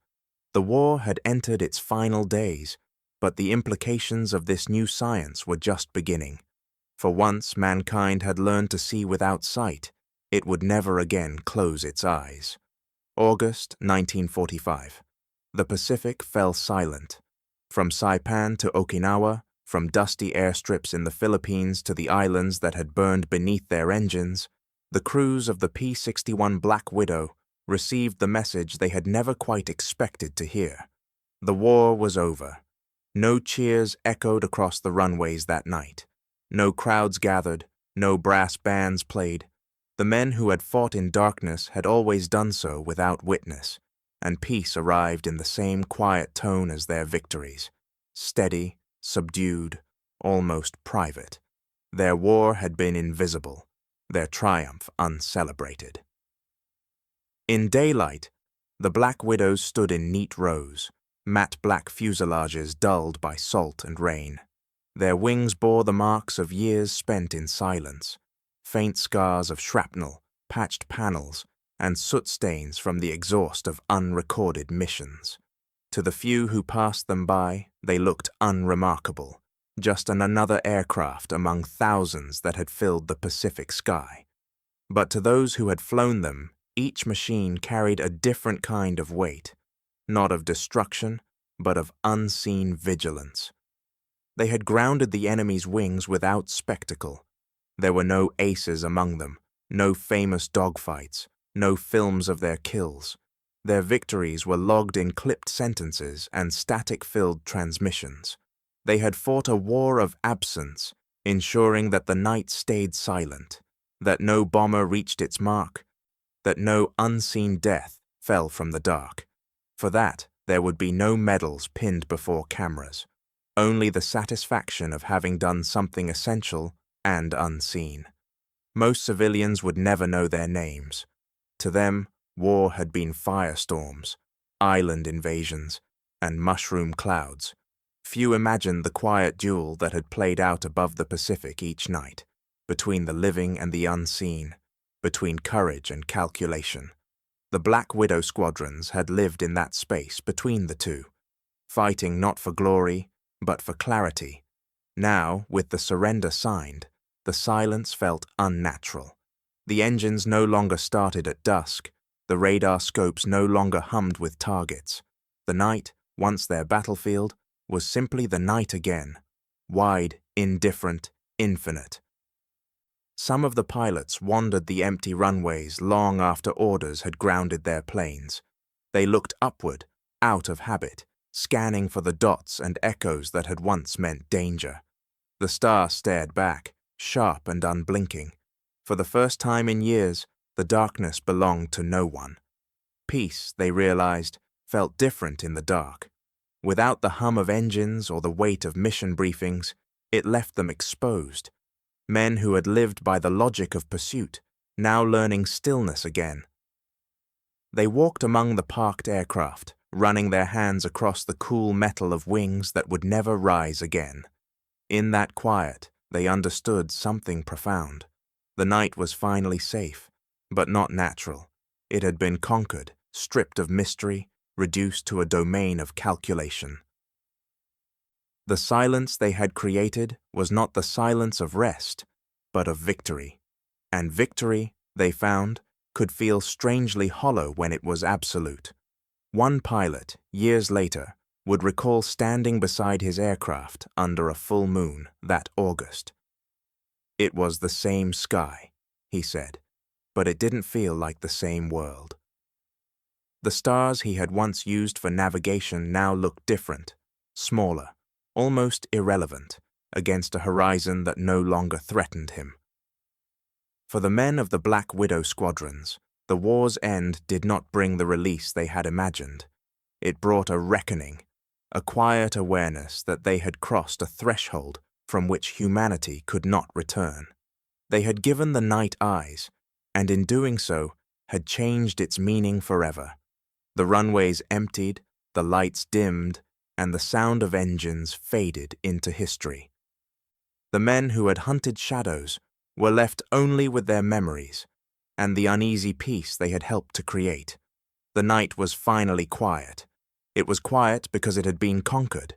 The war had entered its final days, but the implications of this new science were just beginning. For once mankind had learned to see without sight, it would never again close its eyes. August 1945. The Pacific fell silent. From Saipan to Okinawa, from dusty airstrips in the Philippines to the islands that had burned beneath their engines, The crews of the P-61 Black Widow received the message they had never quite expected to hear. The war was over. No cheers echoed across the runways that night. No crowds gathered, no brass bands played. The men who had fought in darkness had always done so without witness, and peace arrived in the same quiet tone as their victories, steady, subdued, almost private. Their war had been invisible, their triumph uncelebrated. In daylight, the Black Widows stood in neat rows, matte black fuselages dulled by salt and rain. Their wings bore the marks of years spent in silence, faint scars of shrapnel, patched panels, and soot stains from the exhaust of unrecorded missions. To the few who passed them by, they looked unremarkable, just another aircraft among thousands that had filled the Pacific sky. But to those who had flown them, each machine carried a different kind of weight, not of destruction, but of unseen vigilance. They had grounded the enemy's wings without spectacle. There were no aces among them, no famous dogfights, no films of their kills. Their victories were logged in clipped sentences and static-filled transmissions. They had fought a war of absence, ensuring that the night stayed silent, that no bomber reached its mark, that no unseen death fell from the dark. For that, there would be no medals pinned before cameras, only the satisfaction of having done something essential and unseen. Most civilians would never know their names. To them, war had been firestorms, island invasions, and mushroom clouds. Few imagined the quiet duel that had played out above the Pacific each night, between the living and the unseen, between courage and calculation. The Black Widow squadrons had lived in that space between the two, fighting not for glory, but for clarity. Now, with the surrender signed, the silence felt unnatural. The engines no longer started at dusk, the radar scopes no longer hummed with targets. The night, once their battlefield, was simply the night again, wide, indifferent, infinite. Some of the pilots wandered the empty runways long after orders had grounded their planes. They looked upward, out of habit, scanning for the dots and echoes that had once meant danger. The star stared back, sharp and unblinking. For the first time in years, the darkness belonged to no one. Peace, they realized, felt different in the dark. Without the hum of engines or the weight of mission briefings, it left them exposed. Men who had lived by the logic of pursuit, now learning stillness again. They walked among the parked aircraft, running their hands across the cool metal of wings that would never rise again. In that quiet, they understood something profound. The night was finally safe, but not natural. It had been conquered, stripped of mystery, reduced to a domain of calculation. The silence they had created was not the silence of rest, but of victory. And victory, they found, could feel strangely hollow when it was absolute. One pilot, years later, would recall standing beside his aircraft under a full moon that August. It was the same sky, he said, but it didn't feel like the same world. The stars he had once used for navigation now looked different, smaller, almost irrelevant, against a horizon that no longer threatened him. For the men of the Black Widow squadrons, the war's end did not bring the release they had imagined. It brought a reckoning, a quiet awareness that they had crossed a threshold from which humanity could not return. They had given the night eyes, and in doing so, had changed its meaning forever. The runways emptied, the lights dimmed, and the sound of engines faded into history. The men who had hunted shadows were left only with their memories and the uneasy peace they had helped to create. The night was finally quiet. It was quiet because it had been conquered.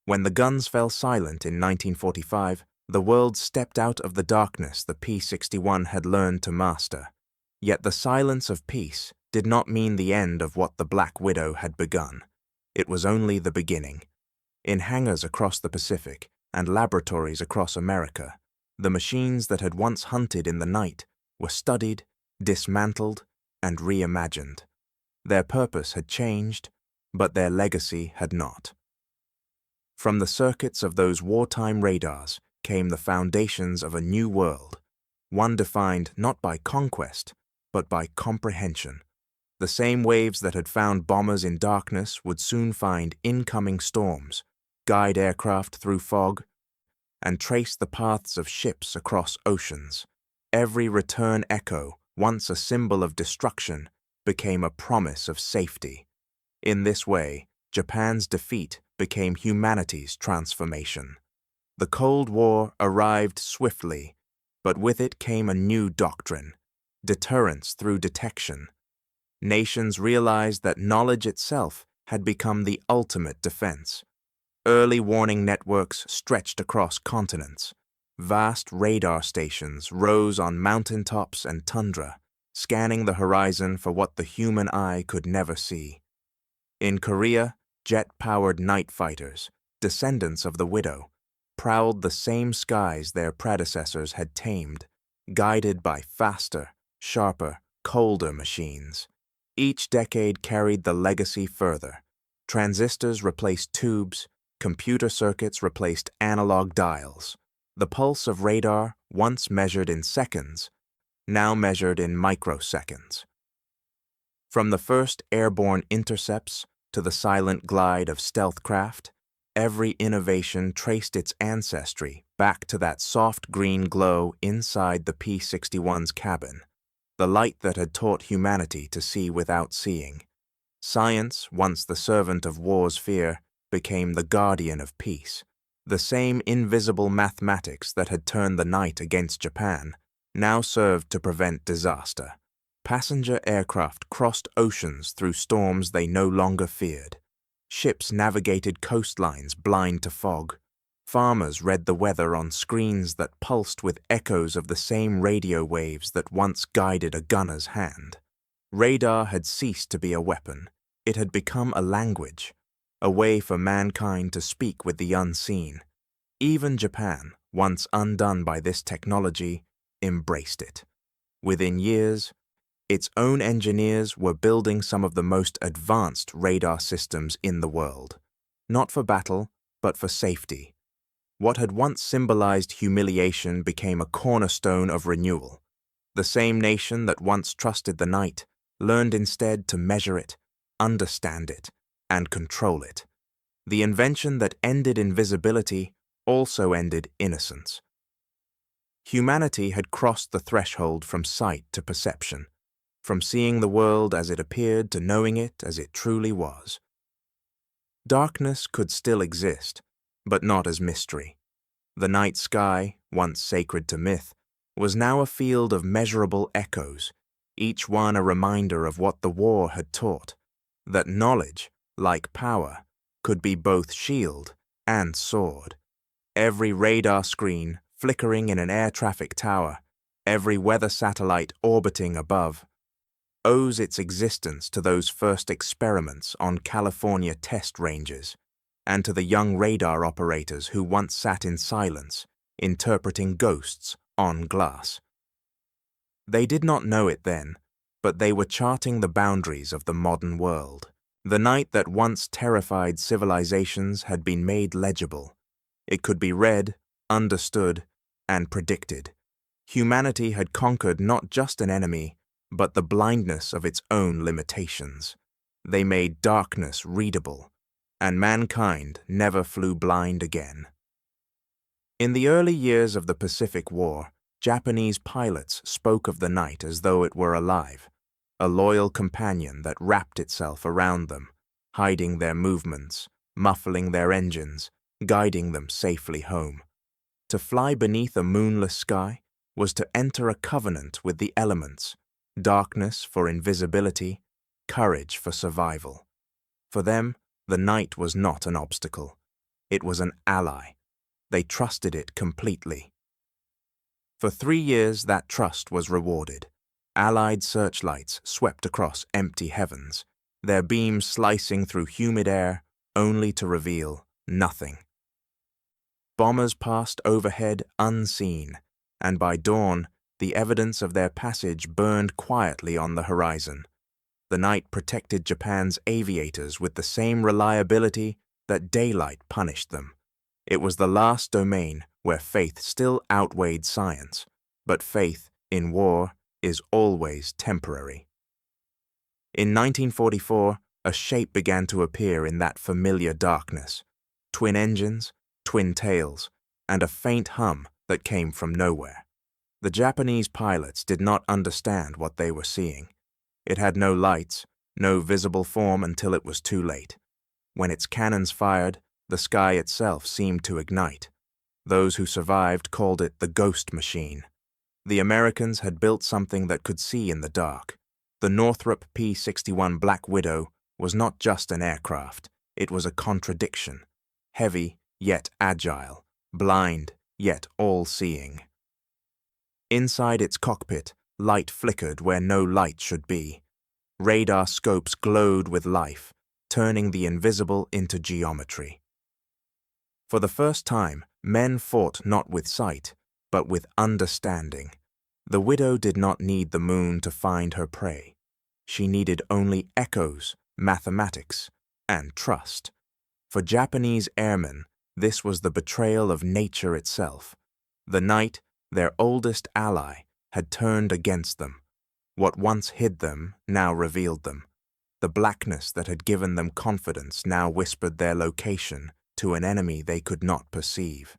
When the guns fell silent in 1945, the world stepped out of the darkness the P-61 had learned to master. Yet the silence of peace did not mean the end of what the Black Widow had begun. It was only the beginning. In hangars across the Pacific and laboratories across America, the machines that had once hunted in the night were studied, dismantled, and reimagined. Their purpose had changed, but their legacy had not. From the circuits of those wartime radars came the foundations of a new world, one defined not by conquest, but by comprehension. The same waves that had found bombers in darkness would soon find incoming storms, guide aircraft through fog, and trace the paths of ships across oceans. Every return echo, once a symbol of destruction, became a promise of safety. In this way, Japan's defeat became humanity's transformation. The Cold War arrived swiftly, but with it came a new doctrine: deterrence through detection. Nations realized that knowledge itself had become the ultimate defense. Early warning networks stretched across continents. Vast radar stations rose on mountaintops and tundra, scanning the horizon for what the human eye could never see. In Korea, jet-powered night fighters, descendants of the Widow, prowled the same skies their predecessors had tamed, guided by faster, sharper, colder machines. Each decade carried the legacy further. Transistors replaced tubes, computer circuits replaced analog dials. The pulse of radar, once measured in seconds, now measured in microseconds. From the first airborne intercepts to the silent glide of stealth craft, every innovation traced its ancestry back to that soft green glow inside the P-61's cabin, the light that had taught humanity to see without seeing. Science, once the servant of war's fear, became the guardian of peace. The same invisible mathematics that had turned the night against Japan now served to prevent disaster. Passenger aircraft crossed oceans through storms they no longer feared. Ships navigated coastlines blind to fog. Farmers read the weather on screens that pulsed with echoes of the same radio waves that once guided a gunner's hand. Radar had ceased to be a weapon. It had become a language, a way for mankind to speak with the unseen. Even Japan, once undone by this technology, embraced it. Within years, its own engineers were building some of the most advanced radar systems in the world, not for battle, but for safety. What had once symbolized humiliation became a cornerstone of renewal. The same nation that once trusted the night learned instead to measure it, understand it, and control it. The invention that ended invisibility also ended innocence. Humanity had crossed the threshold from sight to perception, from seeing the world as it appeared to knowing it as it truly was. Darkness could still exist, but not as mystery. The night sky, once sacred to myth, was now a field of measurable echoes, each one a reminder of what the war had taught, that knowledge, like power, could be both shield and sword. Every radar screen flickering in an air traffic tower, every weather satellite orbiting above, owes its existence to those first experiments on California test ranges, and to the young radar operators who once sat in silence, interpreting ghosts on glass. They did not know it then, but they were charting the boundaries of the modern world. The night that once terrified civilizations had been made legible. It could be read, understood, and predicted. Humanity had conquered not just an enemy, but the blindness of its own limitations. They made darkness readable, and mankind never flew blind again. In the early years of the Pacific War, Japanese pilots spoke of the night as though it were alive, a loyal companion that wrapped itself around them, hiding their movements, muffling their engines, guiding them safely home. To fly beneath a moonless sky was to enter a covenant with the elements, darkness for invisibility, courage for survival. For them, the night was not an obstacle. It was an ally. They trusted it completely. For 3 years, that trust was rewarded. Allied searchlights swept across empty heavens, their beams slicing through humid air only to reveal nothing. Bombers passed overhead unseen, and by dawn, the evidence of their passage burned quietly on the horizon. The night protected Japan's aviators with the same reliability that daylight punished them. It was the last domain where faith still outweighed science, but faith in war is always temporary. In 1944, a shape began to appear in that familiar darkness. Twin engines, twin tails, and a faint hum that came from nowhere. The Japanese pilots did not understand what they were seeing. It had no lights, no visible form until it was too late. When its cannons fired, the sky itself seemed to ignite. Those who survived called it the ghost machine. The Americans had built something that could see in the dark. The Northrop P-61 Black Widow was not just an aircraft, it was a contradiction. Heavy, yet agile. Blind, yet all-seeing. Inside its cockpit, light flickered where no light should be. Radar scopes glowed with life, turning the invisible into geometry. For the first time, men fought not with sight, but with understanding. The widow did not need the moon to find her prey. She needed only echoes, mathematics, and trust. For Japanese airmen, this was the betrayal of nature itself. The night, their oldest ally, had turned against them. What once hid them now revealed them. The blackness that had given them confidence now whispered their location to an enemy they could not perceive.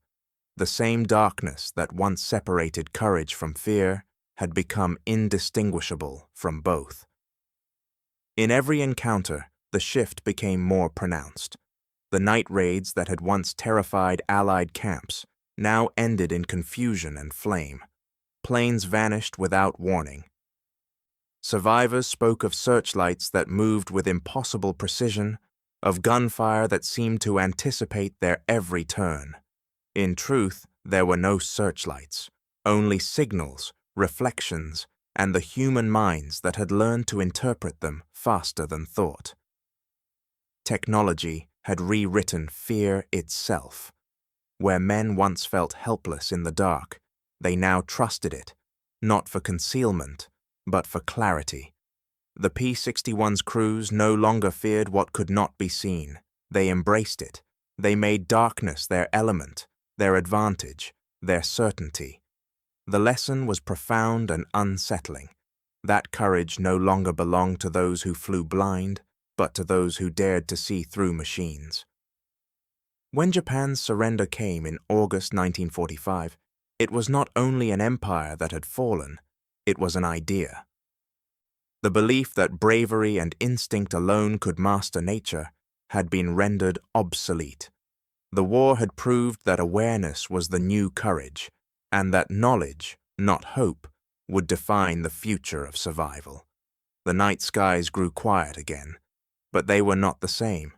The same darkness that once separated courage from fear had become indistinguishable from both. In every encounter, the shift became more pronounced. The night raids that had once terrified Allied camps now ended in confusion and flame. Planes vanished without warning. Survivors spoke of searchlights that moved with impossible precision, of gunfire that seemed to anticipate their every turn. In truth, there were no searchlights, only signals, reflections, and the human minds that had learned to interpret them faster than thought. Technology had rewritten fear itself. Where men once felt helpless in the dark, they now trusted it, not for concealment, but for clarity. The P-61's crews no longer feared what could not be seen. They embraced it. They made darkness their element, their advantage, their certainty. The lesson was profound and unsettling. That courage no longer belonged to those who flew blind, but to those who dared to see through machines. When Japan's surrender came in August 1945, it was not only an empire that had fallen, it was an idea. The belief that bravery and instinct alone could master nature had been rendered obsolete. The war had proved that awareness was the new courage, and that knowledge, not hope, would define the future of survival. The night skies grew quiet again, but they were not the same.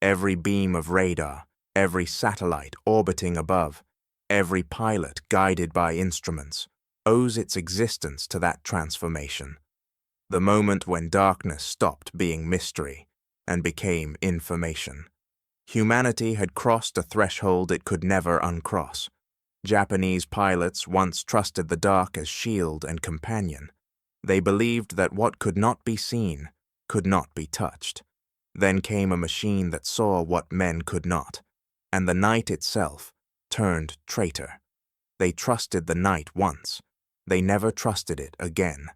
Every beam of radar, every satellite orbiting above, every pilot guided by instruments, owes its existence to that transformation. The moment when darkness stopped being mystery and became information. Humanity had crossed a threshold it could never uncross. Japanese pilots once trusted the dark as shield and companion. They believed that what could not be seen could not be touched. Then came a machine that saw what men could not, and the night itself turned traitor. They trusted the night once. They never trusted it again.